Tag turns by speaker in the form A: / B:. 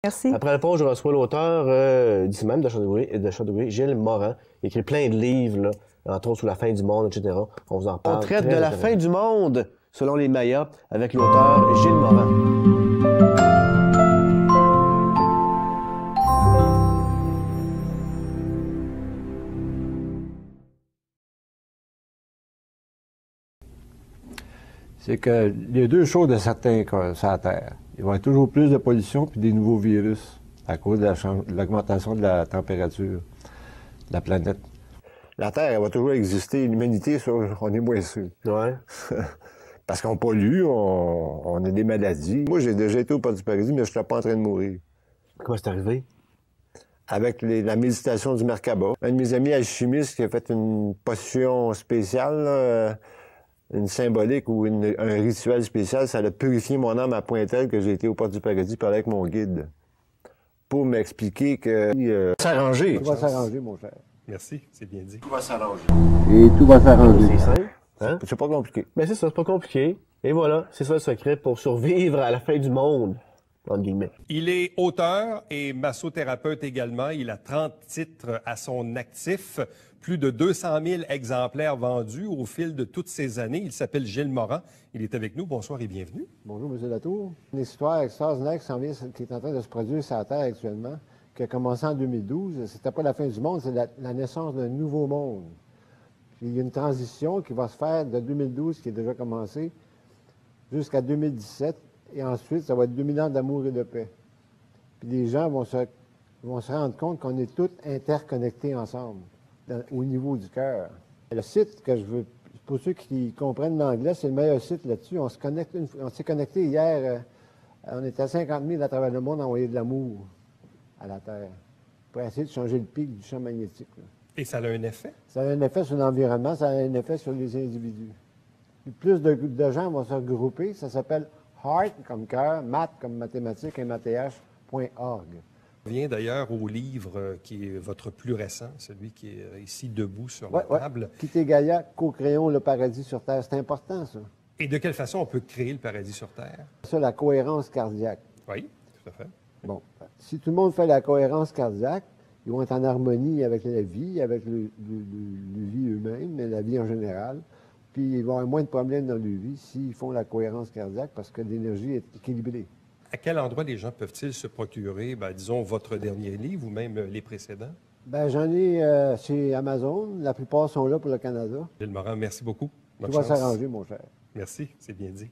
A: Merci.
B: Après la pause, je reçois l'auteur d'ici même de Châteauguay, Gilles Morin. Il écrit plein de livres, là, entre autres sur la fin du monde, etc. On vous en parle. On traite de la fin du monde, selon les Mayas, avec l'auteur Gilles Morin.
C: C'est qu'il y a deux choses de certains sur la Terre. Il va y avoir toujours plus de pollution puis des nouveaux virus à cause de l'augmentation de la température de la planète.
D: La Terre, elle va toujours exister. L'humanité, ça, on est moins sûr.
B: Ouais.
D: Parce qu'on pollue, on a des maladies. Moi, j'ai déjà été au Port du Paradis, mais je n'étais pas en train de mourir.
B: Comment c'est arrivé?
D: Avec la méditation du Merkaba. Un de mes amis alchimistes qui a fait une potion spéciale, là, une symbolique ou un rituel spécial, ça a purifié mon âme à point tel que j'ai été au Port du Paradis parler avec mon guide pour m'expliquer que s'arranger.
C: Tout va s'arranger, mon cher.
E: Merci, c'est bien dit.
D: Tout va s'arranger.
C: Et tout va s'arranger.
B: C'est simple. Hein?
D: C'est pas compliqué.
B: Mais c'est ça, c'est pas compliqué. Et voilà, c'est ça le secret pour survivre à la fin du monde, entre guillemets.
E: Il est auteur et massothérapeute également. Il a 30 titres à son actif, plus de 200 000 exemplaires vendus au fil de toutes ces années. Il s'appelle Gilles Morin. Il est avec nous. Bonsoir et bienvenue.
C: Bonjour, M. Latour. Une histoire extraordinaire qui est en train de se produire sur la Terre actuellement, qui a commencé en 2012. C'était pas la fin du monde, c'est la naissance d'un nouveau monde. Puis il y a une transition qui va se faire de 2012, qui est déjà commencée, jusqu'à 2017. Et ensuite, ça va être 2000 ans d'amour et de paix. Puis les gens vont se rendre compte qu'on est tous interconnectés ensemble, au niveau du cœur. Le site que je veux, pour ceux qui comprennent l'anglais, c'est le meilleur site là-dessus. On s'est connecté hier, on était à 50 000 à travers le monde à envoyer de l'amour à la Terre, pour essayer de changer le pic du champ magnétique, là.
E: Et ça a un effet?
C: Ça a un effet sur l'environnement, ça a un effet sur les individus. Plus de gens vont se regrouper, ça s'appelle Heart comme cœur, math comme mathématiques et math.org.
E: On revient d'ailleurs au livre qui est votre plus récent, celui qui est ici debout sur la table.
C: Quitter Gaïa, co-créons le paradis sur Terre. C'est important, ça.
E: Et de quelle façon on peut créer le paradis sur Terre?
C: Ça, la cohérence cardiaque.
E: Oui, tout à fait.
C: Bon, si tout le monde fait la cohérence cardiaque, ils vont être en harmonie avec la vie, avec le vie eux-mêmes, mais la vie en général. Puis ils vont avoir moins de problèmes dans leur vie s'ils font la cohérence cardiaque parce que l'énergie est équilibrée.
E: À quel endroit les gens peuvent-ils se procurer, disons, votre dernier livre ou même les précédents?
C: J'en ai chez Amazon. La plupart sont là pour le Canada.
E: Gilles Morin, merci beaucoup.
C: Tout va s'arranger, mon cher.
E: Merci, c'est bien dit.